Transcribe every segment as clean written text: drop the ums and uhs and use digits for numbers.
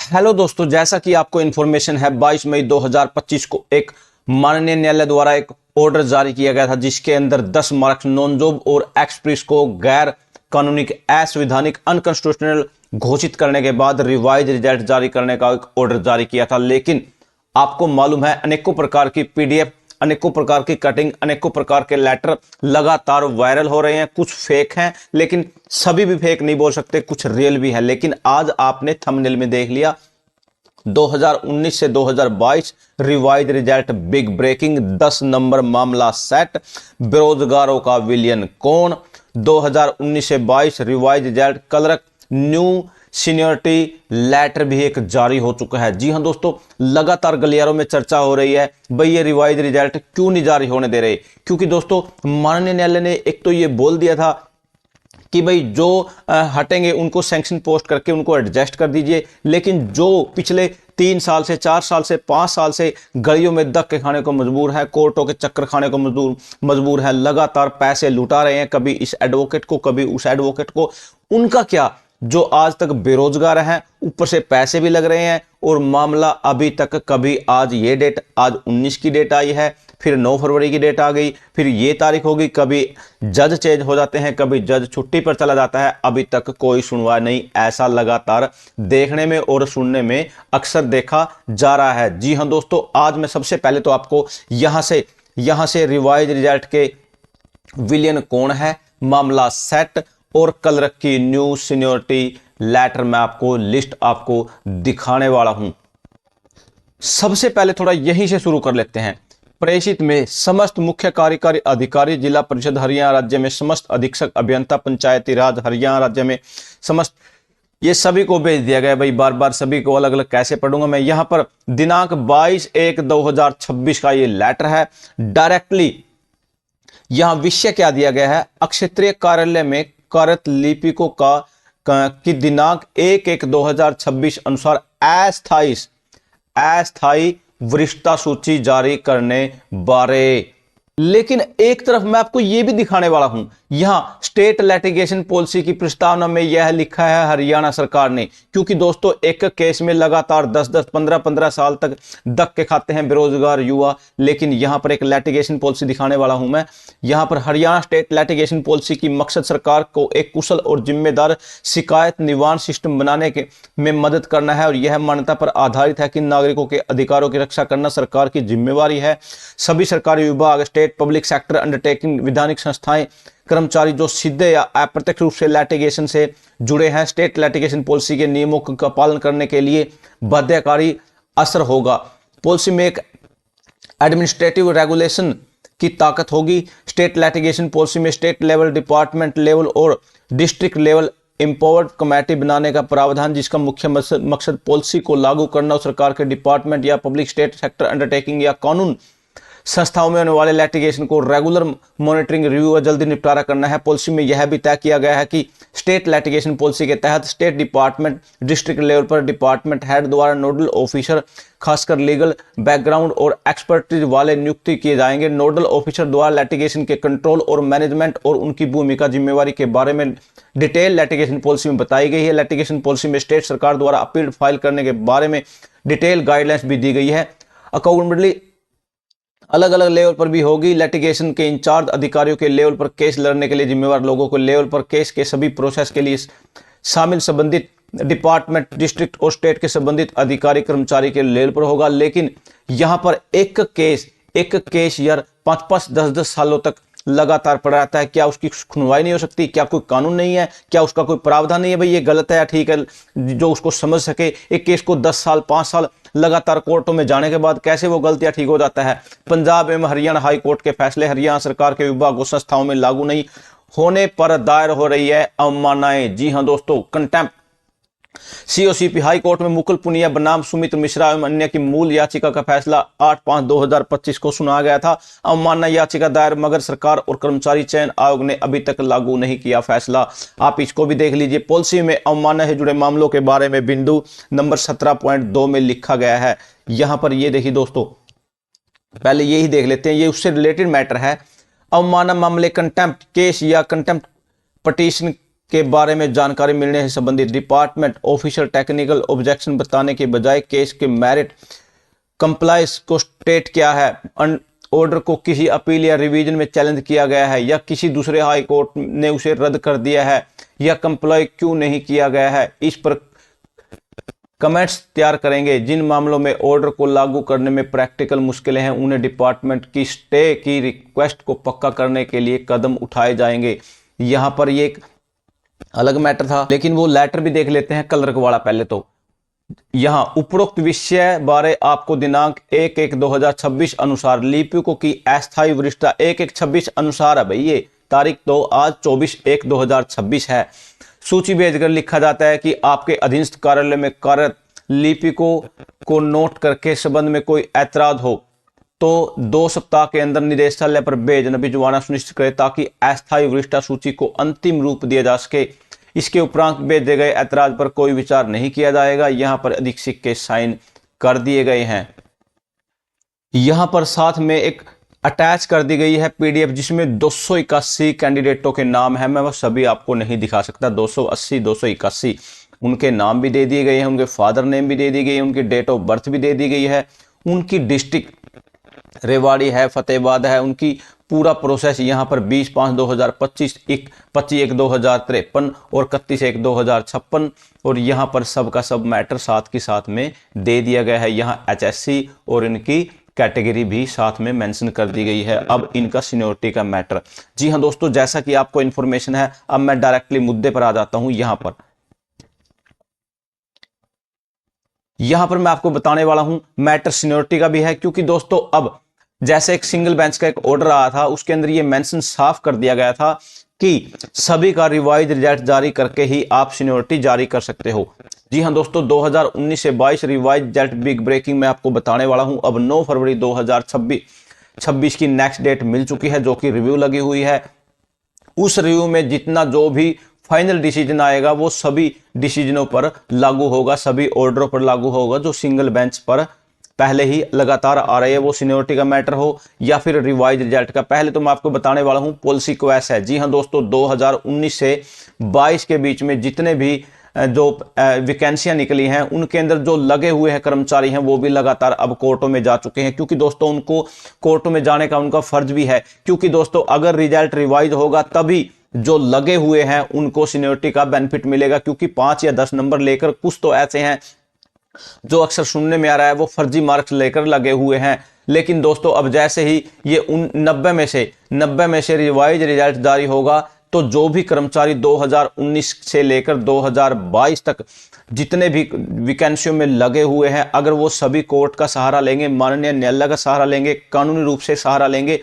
Hello दोस्तों, जैसा कि आपको इन्फॉर्मेशन है 22 मई 2025 को एक माननीय न्यायालय द्वारा एक ऑर्डर जारी किया गया था जिसके अंदर 10 मार्क्स नॉन जॉब और एक्सप्रेस को गैर कानूनी असंवैधानिक अनकॉन्स्टिट्यूशनल घोषित करने के बाद रिवाइज रिजल्ट जारी करने का एक ऑर्डर जारी किया था। लेकिन आपको मालूम है अनेकों प्रकार की पीडीएफ, अनेकों प्रकार की कटिंग, अनेकों प्रकार के लेटर लगातार वायरल हो रहे हैं। कुछ फेक हैं, लेकिन सभी भी फेक नहीं बोल सकते, कुछ रियल भी है। लेकिन आज आपने थंबनेल में देख लिया 2019 से 2022 revise result big breaking, 10 number मामला सेट, बेरोजगारों का विलियन कौन। 2019 से 22 revise result clerk new seniority letter भी एक जारी हो चुका है। जी हां दोस्तों, लगातार गलियारों में चर्चा हो रही है भाई ये रिवाइज रिजल्ट क्यों नहीं जारी होने दे रहे। क्योंकि दोस्तों माननीय न्यायालय ने एक तो ये बोल दिया था कि भाई जो हटेंगे उनको सैंक्शन पोस्ट करके उनको एडजस्ट कर दीजिए, लेकिन जो पिछले 3 साल से 4 साल से 5 साल से गलियों में धक्के खाने को मजबूर है, कोर्टों के चक्कर खाने को मजबूर है, लगातार पैसे लुटा रहे हैं, कभी इस एडवोकेट को कभी उस एडवोकेट को, उनका क्या, जो आज तक बेरोजगार हैं, ऊपर से पैसे भी लग रहे हैं और मामला अभी तक, कभी आज ये डेट, आज 19 की डेट आई है, फिर 9 फरवरी की डेट आ गई, फिर ये तारीख होगी, कभी जज चेंज हो जाते हैं, कभी जज छुट्टी पर चला जाता है, अभी तक कोई सुनवाई नहीं। ऐसा लगातार देखने में और सुनने में अक्सर देखा जा रहा है। जी हां दोस्तों, आज मैं सबसे पहले तो आपको यहां से रिवाइज रिजल्ट के विलियन कौन है, मामला सेट और क्लर्क की न्यू सीनियरिटी लेटर में आपको लिस्ट आपको दिखाने वाला हूं। सबसे पहले थोड़ा यहीं से शुरू कर लेते हैं। प्रेषित में समस्त मुख्य कार्यकारी अधिकारी, जिला परिषद हरियाणा राज्य में समस्त अधीक्षक अभियंता, पंचायती राज हरियाणा राज्य में समस्त, ये सभी को भेज दिया गया। भाई बार बार सभी को अलग अलग कैसे पढ़ूंगा मैं। यहां पर दिनांक 22/1/2026 का ये लेटर है। डायरेक्टली यहां विषय क्या दिया गया है, क्षेत्रीय कार्यालय में कार्यरत लिपिकों की दिनांक 1/1/2026 अनुसार अस्थायी वरिष्ठता सूची जारी करने बारे। लेकिन एक तरफ मैं आपको यह भी दिखाने वाला हूं, यहां स्टेट लिटिगेशन पॉलिसी की प्रस्तावना में यह लिखा है हरियाणा सरकार ने। क्योंकि दोस्तों एक केस में लगातार 10-10, 15-15 साल तक धक्के खाते हैं बेरोजगार युवा। लेकिन यहां पर एक लिटिगेशन पॉलिसी दिखाने वाला हूं मैं। यहां पर हरियाणा स्टेट लिटिगेशन पॉलिसी की मकसद सरकार को एक कुशल और जिम्मेदार शिकायत निवारण सिस्टम बनाने में मदद करना है और यह मान्यता पर आधारित है कि नागरिकों के अधिकारों की रक्षा करना सरकार की जिम्मेवारी है। सभी सरकारी विभाग, स्टेट पब्लिक सेक्टर अंडरटेकिंग, विधानिक संस्थाएं, कर्मचारी जो सीधे या अप्रत्यक्ष रूप से लिटिगेशन से जुड़े हैं, स्टेट लिटिगेशन पॉलिसी के नियमों का पालन करने के लिए बाध्यकारी असर होगा। पॉलिसी में एक एडमिनिस्ट्रेटिव रेगुलेशन की ताकत होगी। स्टेट लिटिगेशन पॉलिसी में स्टेट लेवल, डिपार्टमेंट लेवल और डिस्ट्रिक्ट लेवल एम्पावर्ड कमेटी बनाने का प्रावधान, जिसका मुख्य मकसद पॉलिसी को लागू करना और सरकार के डिपार्टमेंट या पब्लिक स्टेट सेक्टर अंडरटेकिंग या कानून संस्थाओं में होने वाले लिटिगेशन को रेगुलर मॉनिटरिंग, रिव्यू और जल्दी निपटारा करना है। पॉलिसी में यह भी तय किया गया है कि स्टेट लिटिगेशन पॉलिसी के तहत स्टेट डिपार्टमेंट, डिस्ट्रिक्ट लेवल पर डिपार्टमेंट हेड द्वारा नोडल ऑफिसर खासकर लीगल बैकग्राउंड और एक्सपर्टीज वाले नियुक्ति किए जाएंगे। नोडल ऑफिसर द्वारा लिटिगेशन के कंट्रोल और मैनेजमेंट और उनकी भूमिका जिम्मेवारी के बारे में डिटेल लिटिगेशन पॉलिसी में बताई गई है। लिटिगेशन पॉलिसी में स्टेट सरकार द्वारा अपील फाइल करने के बारे में डिटेल गाइडलाइंस भी दी गई है। अकाउंटेबिलिटी अलग अलग लेवल पर भी होगी। लिटिगेशन के इंचार्ज अधिकारियों के लेवल पर केस लड़ने के लिए जिम्मेवार लोगों को लेवल पर केस के सभी प्रोसेस के लिए शामिल संबंधित डिपार्टमेंट, डिस्ट्रिक्ट और स्टेट के संबंधित अधिकारी कर्मचारी के लेवल पर होगा। लेकिन यहां पर एक केस यार 5-5, 10-10 सालों तक लगातार पड़ा रहता है। क्या उसकी सुनवाई नहीं हो सकती? क्या कोई कानून नहीं है? क्या उसका कोई प्रावधान नहीं है भाई ये गलत है या ठीक है, जो उसको समझ सके? एक केस को 10 साल 5 साल लगातार कोर्टों में जाने के बाद कैसे वो गलतियां ठीक हो जाता है? पंजाब एवं हरियाणा हाई कोर्ट के फैसले हरियाणा सरकार के विभागों संस्थाओं में लागू नहीं होने पर दायर हो रही है अवमाननाएं। जी हां दोस्तों, कंटेम्प्ट। सीओसीपी हाई कोर्ट में मुकुल पुनिया बनाम सुमित मिश्रा एवं अन्य की मूल याचिका का फैसला 8/5/2025 को सुना गया था। अवमानना याचिका दायर, मगर सरकार और कर्मचारी चयन आयोग ने अभी तक लागू नहीं किया फैसला। आप इसको भी देख लीजिए। पॉलिसी में अवमानना से जुड़े मामलों के बारे में बिंदु नंबर 17.2 में लिखा गया है। यहां पर ये देखिए दोस्तों, पहले यही देख लेते हैं, ये उससे रिलेटेड मैटर है। अवमानना मामले कंटेम्प्ट केस या कंटेम्प्ट पटिशन के बारे में जानकारी मिलने से संबंधित डिपार्टमेंट ऑफिशियल टेक्निकल ऑब्जेक्शन बताने के बजाय केस के मेरिट कंप्लाइंस को स्टेट किया है, ऑर्डर को किसी अपील या रिवीजन में चैलेंज किया गया है या किसी दूसरे हाई कोर्ट ने उसे रद्द कर दिया है या कंप्लाई क्यों नहीं किया गया है, इस पर कमेंट्स तैयार करेंगे। जिन मामलों में ऑर्डर को लागू करने में प्रैक्टिकल मुश्किलें हैं उन्हें डिपार्टमेंट की स्टे की रिक्वेस्ट को पक्का करने के लिए कदम उठाए जाएंगे। यहां पर ये एक अलग मैटर था, लेकिन वो लेटर भी देख लेते हैं क्लर्क वाला। पहले तो यहां उपरोक्त विषय बारे आपको दिनांक 1/1/2026 अनुसार लिपिकों की अस्थायी वरिष्ठता 1/1/26 अनुसार है भाई, ये तारीख तो आज 24/1/2026 है। सूची भेजकर लिखा जाता है कि आपके अधीनस्थ कार्यालय में कार्यरत लिपिकों को नोट करके संबंध में कोई ऐतराज हो तो 2 सप्ताह के अंदर निदेशालय पर भिजवाना सुनिश्चित करें ताकि अस्थायी वरिष्ठता सूची को अंतिम रूप दिया जा सके। इसके उपरांत भेजे गए ऐतराज पर कोई विचार नहीं किया जाएगा। यहां पर अधीक्षक के साइन कर दिए गए हैं। यहां पर साथ में एक अटैच कर दी गई है पीडीएफ जिसमें 281 कैंडिडेटों के नाम है। मैं वो सभी आपको नहीं दिखा सकता, 280 281 उनके नाम भी दे दिए गए हैं, उनके फादर नेम भी दे दी गई है, उनकी डेट ऑफ बर्थ भी दे दी गई है, उनकी डिस्ट्रिक्ट रेवाड़ी है, फतेहाबाद है, उनकी पूरा प्रोसेस यहाँ पर 20/5/2025, 25/1/2053 और 31/1/2056 और यहाँ पर सब का सब मैटर साथ के साथ में दे दिया गया है। यहाँ HSC और इनकी कैटेगरी भी साथ में मेंशन कर दी गई है। अब इनका सीनियरिटी का मैटर। जी हाँ दोस्तों, जैसा कि आपको इन्फॉर्मेशन है, अब मैं डायरेक्टली मुद्दे पर आ जाता हूं। यहां पर मैं आपको बताने वाला हूं मैटर सीनियरिटी का भी है, क्योंकि दोस्तों अब जैसे एक सिंगल बेंच का एक ऑर्डर आया था उसके अंदर ये मेंशन साफ कर दिया गया था कि सभी का रिवाइज रिजल्ट जारी करके ही आप सीनियरिटी जारी कर सकते हो। जी हां दोस्तों, 2019 से 22 रिवाइज रिजल्ट बिग ब्रेकिंग में आपको बताने वाला हूं। अब 9 फरवरी 2026 की नेक्स्ट डेट मिल चुकी है, जो कि रिव्यू लगी हुई है। उस रिव्यू में जितना जो भी फाइनल डिसीजन आएगा वो सभी डिसीजनों पर लागू होगा, सभी ऑर्डरों पर लागू होगा जो सिंगल बेंच पर पहले ही लगातार आ रहे हैं, वो सीनियरिटी का मैटर हो या फिर रिवाइज रिजल्ट का। पहले तो मैं आपको बताने वाला हूं पॉलिसी क्वेस है। जी हां दोस्तों, 2019 से 22 के बीच में जितने भी जो वैकेंसियां निकली हैं उनके अंदर जो लगे हुए हैं कर्मचारी हैं वो भी लगातार अब कोर्टों में जा चुके हैं, क्योंकि दोस्तों उनको कोर्टों में जाने का उनका फर्ज भी है। क्योंकि दोस्तों अगर रिजल्ट रिवाइज होगा तभी जो लगे हुए हैं उनको सीनियरिटी का बेनिफिट मिलेगा, क्योंकि 5 या 10 नंबर लेकर कुछ तो ऐसे हैं जो अक्सर सुनने में आ रहा है वो फर्जी मार्क्स लेकर लगे हुए हैं। लेकिन दोस्तों अब जैसे ही ये 90 में से रिवाइज रिजल्ट जारी होगा तो जो भी कर्मचारी 2019 से लेकर 2022 तक जितने भी वैकेंसियों में लगे हुए हैं, अगर वो सभी कोर्ट का सहारा लेंगे, माननीय न्यायालय का सहारा लेंगे, कानूनी रूप से सहारा लेंगे,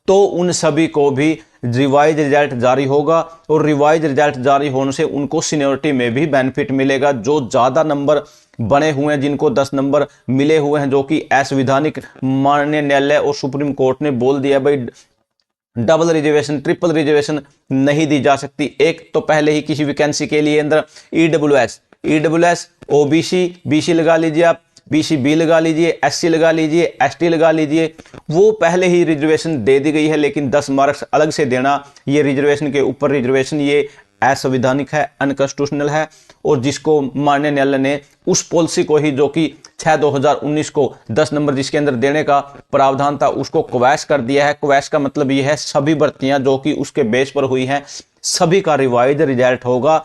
तो उन सभी को भी रिवाइज रिजल्ट जारी होगा और रिवाइज रिजल्ट जारी होने से उनको सीनियरिटी में भी बेनिफिट मिलेगा। जो ज़्यादा नंबर बने हुए हैं, जिनको 10 नंबर मिले हुए हैं, जो कि असंवैधानिक माननीय न्यायालय और सुप्रीम कोर्ट ने बोल दिया भाई डबल रिजर्वेशन ट्रिपल रिजर्वेशन नहीं दी जा सकती। एक तो पहले ही किसी वैकेंसी के लिए अंदर ईडब्ल्यूएस ओबीसी बीसी लगा लीजिए, आप BCB लगा लीजिए, SC लगा लीजिए, ST लगा लीजिए, वो पहले ही रिजर्वेशन दे दी गई है। लेकिन 10 मार्क्स अलग से देना, ये रिजर्वेशन के ऊपर रिजर्वेशन, ये असंवैधानिक है, अनकॉन्स्टिट्यूशनल है। और जिसको माननीय न्यायालय ने उस पॉलिसी को ही, जो कि 6/2019 को 10 नंबर जिसके अंदर देने का प्रावधान था, उसको क्वैश कर दिया है। क्वैश का मतलब ये है सभी भर्तियां जो कि उसके बेस पर हुई हैं सभी का रिवाइज रिजल्ट होगा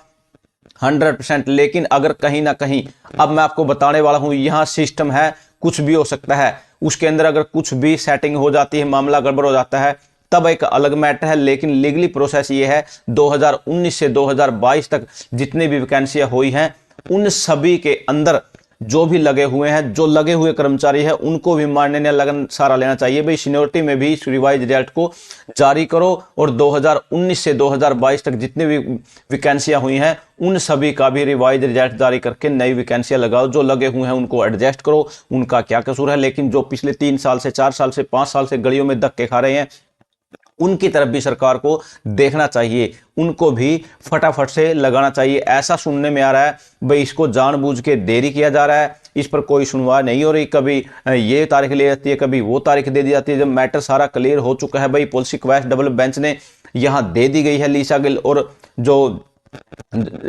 100%। लेकिन अगर कहीं ना कहीं, अब मैं आपको बताने वाला हूं, यहां सिस्टम है, कुछ भी हो सकता है, उसके अंदर अगर कुछ भी सेटिंग हो जाती है, मामला गड़बड़ हो जाता है, तब एक अलग मैटर है। लेकिन लीगली प्रोसेस ये है 2019 से 2022 तक जितनी भी वैकेंसियां हुई हैं उन सभी के अंदर जो भी लगे हुए हैं, जो लगे हुए कर्मचारी हैं, उनको भी मानने ने लगन सारा लेना चाहिए भाई, सीनियरिटी में भी रिवाइज रिजल्ट को जारी करो। और 2019 से 2022 तक जितनी भी वैकेंसियां हुई हैं उन सभी का भी रिवाइज रिजल्ट जारी करके नई वैकेंसियां लगाओ। जो लगे हुए हैं उनको एडजस्ट करो, उनका क्या कसूर है। लेकिन जो पिछले 3 साल से 4 साल से 5 साल से गलियों में धक्के खा रहे हैं उनकी तरफ भी सरकार को देखना चाहिए, उनको भी फटाफट से लगाना चाहिए। ऐसा सुनने में आ रहा है भाई इसको जानबूझ के देरी किया जा रहा है, इस पर कोई सुनवाई नहीं हो रही, कभी ये तारीख ले जाती है, कभी वो तारीख दे दी जाती है। जब मैटर सारा क्लियर हो चुका है भाई, पॉलिसी क्वेश डबल बेंच ने यहाँ दे दी गई है लीसा गिल और जो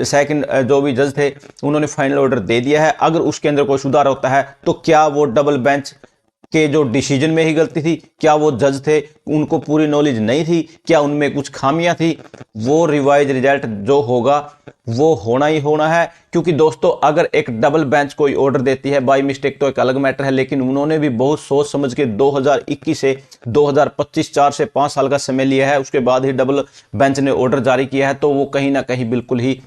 सेकंड जो भी जज थे उन्होंने फाइनल ऑर्डर दे दिया है। अगर उसके अंदर कोई सुधार होता है तो क्या वो डबल बेंच के जो डिसीजन में ही गलती थी, क्या वो जज थे उनको पूरी नॉलेज नहीं थी, क्या उनमें कुछ खामियां थी, वो रिवाइज रिजल्ट जो होगा वो होना ही होना है। क्योंकि दोस्तों अगर एक डबल बेंच कोई ऑर्डर देती है बाय मिस्टेक तो एक अलग मैटर है, लेकिन उन्होंने भी बहुत सोच समझ के 2021 से 2025 4 से 5 साल का समय लिया है, उसके बाद ही डबल बेंच ने ऑर्डर जारी किया है। तो वो कहीं ना कहीं बिल्कुल ही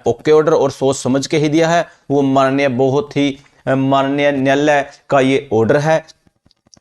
ओके ऑर्डर और सोच समझ के ही दिया है। वो माननीय बहुत ही माननीय न्यायालय का ये ऑर्डर है।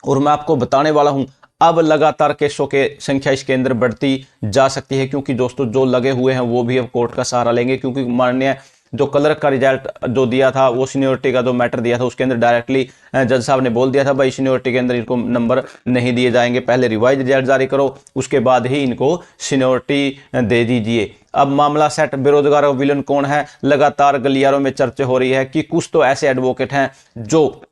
और मैं आपको बताने वाला हूं अब लगातार केसों के संख्या इसके अंदर बढ़ती जा सकती है, क्योंकि दोस्तों जो लगे हुए हैं वो भी अब कोर्ट का सहारा लेंगे। क्योंकि माननीय जो क्लर्क का रिजल्ट जो दिया था, वो सीनियोरिटी का जो मैटर दिया था, उसके अंदर डायरेक्टली जज साहब ने बोल दिया था भाई सीनियोरिटी के अंदर इनको नंबर नहीं दिए जाएंगे, पहले रिवाइज रिजल्ट जारी करो उसके बाद ही इनको सीनियोरिटी दे दीजिए। अब मामला सेट। बेरोजगार का विलन कौन है, लगातार गलियारों में चर्चा हो रही है कि कुछ तो ऐसे एडवोकेट हैं जो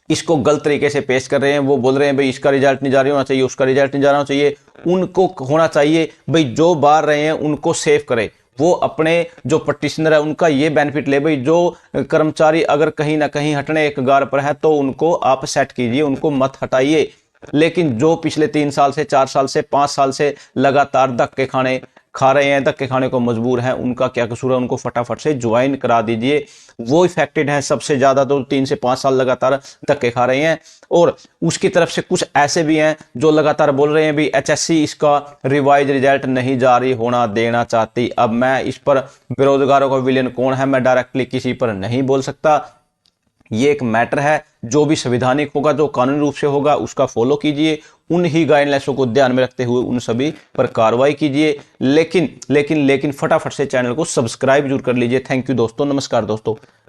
इसको गलत तरीके से पेश कर रहे हैं। वो बोल रहे हैं भाई इसका रिजल्ट नहीं जारी होना चाहिए, उसका रिजल्ट नहीं जाना चाहिए। उनको होना चाहिए भाई जो बाहर रहे हैं उनको सेव करे, वो अपने जो पटिशनर है उनका ये बेनिफिट ले। भाई जो कर्मचारी अगर कहीं ना कहीं हटने एक गार पर है तो उनको आप सेट कीजिए, उनको मत हटाइए। लेकिन जो पिछले 3 साल से 4 साल से 5 साल से लगातार धक्के खा रहे हैं, धक्के खाने को मजबूर हैं, उनका क्या कसूर है, उनको फटाफट से ज्वाइन करा दीजिए। वो इफेक्टेड है सबसे ज्यादा, तो 3 से 5 साल लगातार धक्के खा रहे हैं। और उसकी तरफ से कुछ ऐसे भी हैं जो लगातार बोल रहे हैं भी एचएससी इसका रिवाइज रिजल्ट नहीं जारी होना देना चाहती। अब मैं इस पर बेरोजगारों का विलेन कौन है मैं डायरेक्टली किसी पर नहीं बोल सकता। ये एक मैटर है, जो भी संवैधानिक होगा, जो कानूनी रूप से होगा उसका फॉलो कीजिए, उन ही गाइडलाइंसों को ध्यान में रखते हुए उन सभी पर कार्रवाई कीजिए। लेकिन फटाफट से चैनल को सब्सक्राइब जरूर कर लीजिए। थैंक यू दोस्तों, नमस्कार दोस्तों।